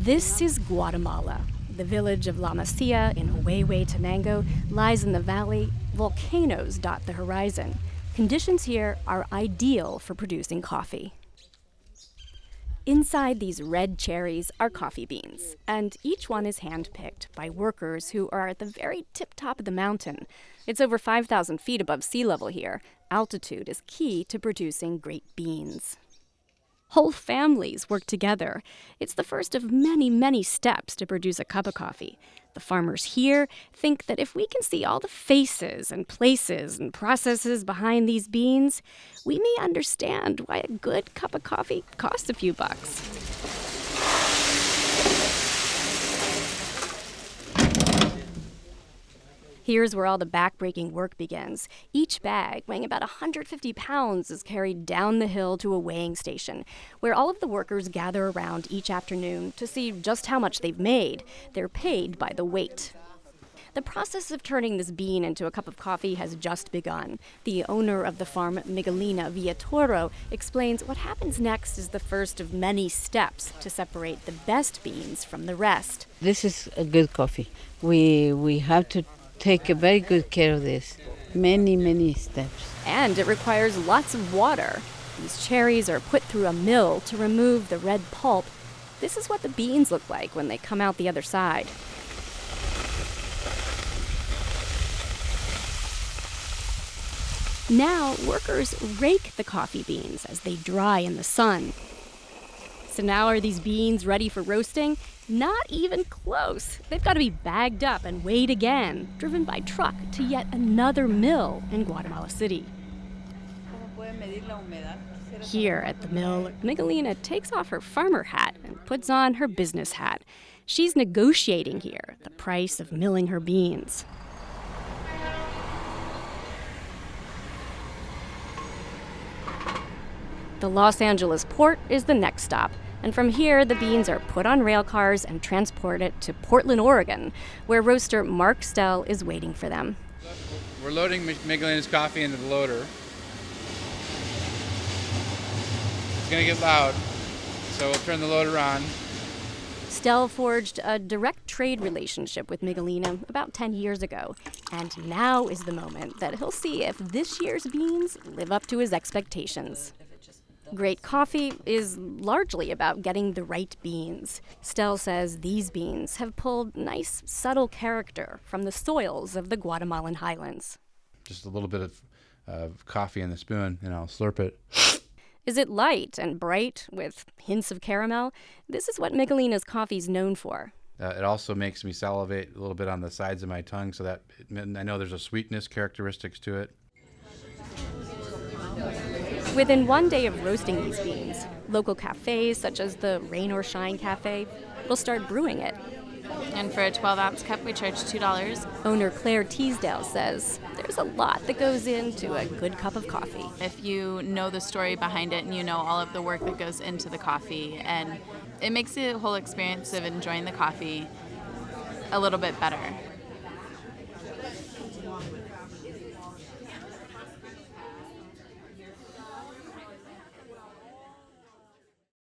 This is Guatemala. The village of La Masia in Huehuetenango lies in the valley. Volcanoes dot the horizon. Conditions here are ideal for producing coffee. Inside these red cherries are coffee beans, and each one is hand-picked by workers who are at the very tip-top of the mountain. It's over 5,000 feet above sea level here. Altitude is key to producing great beans. Whole families work together. It's the first of many, many steps to produce a cup of coffee. The farmers here think that if we can see all the faces and places and processes behind these beans, we may understand why a good cup of coffee costs a few bucks. Here's where all the back-breaking work begins. Each bag, weighing about 150 pounds, is carried down the hill to a weighing station, where all of the workers gather around each afternoon to see just how much they've made. They're paid by the weight. The process of turning this bean into a cup of coffee has just begun. The owner of the farm, Miguelina, Villatoro, explains what happens next is the first of many steps to separate the best beans from the rest. This is a good coffee. We have to take a very good care of this. Many steps. And it requires lots of water. These cherries are put through a mill to remove the red pulp. This is what the beans look like when they come out the other side. Now, workers rake the coffee beans as they dry in the sun. So now are these beans ready for roasting? Not even close. They've got to be bagged up and weighed again, driven by truck to yet another mill in Guatemala City. Here at the mill, Miguelina takes off her farmer hat and puts on her business hat. She's negotiating here the price of milling her beans. The Los Angeles port is the next stop. And from here, the beans are put on rail cars and transported to Portland, Oregon, where roaster Mark Stell is waiting for them. We're loading Miguelina's coffee into the loader. It's going to get loud, so we'll turn the loader on. Stell forged a direct trade relationship with Miguelina about 10 years ago, and now is the moment that he'll see if this year's beans live up to his expectations. Great coffee is largely about getting the right beans. Stell says these beans have pulled nice, subtle character from the soils of the Guatemalan highlands. Just a little bit of coffee in the spoon, and I'll slurp it. Is it light and bright with hints of caramel? This is what Miguelina's coffee's known for. It also makes me salivate a little bit on the sides of my tongue, so that I know there's a sweetness characteristics to it. Within one day of roasting these beans, local cafes such as the Rain or Shine Cafe will start brewing it. And for a 12-ounce cup, we charge $2. Owner Claire Teasdale says there's a lot that goes into a good cup of coffee. If you know the story behind it and you know all of the work that goes into the coffee, and it makes the whole experience of enjoying the coffee a little bit better.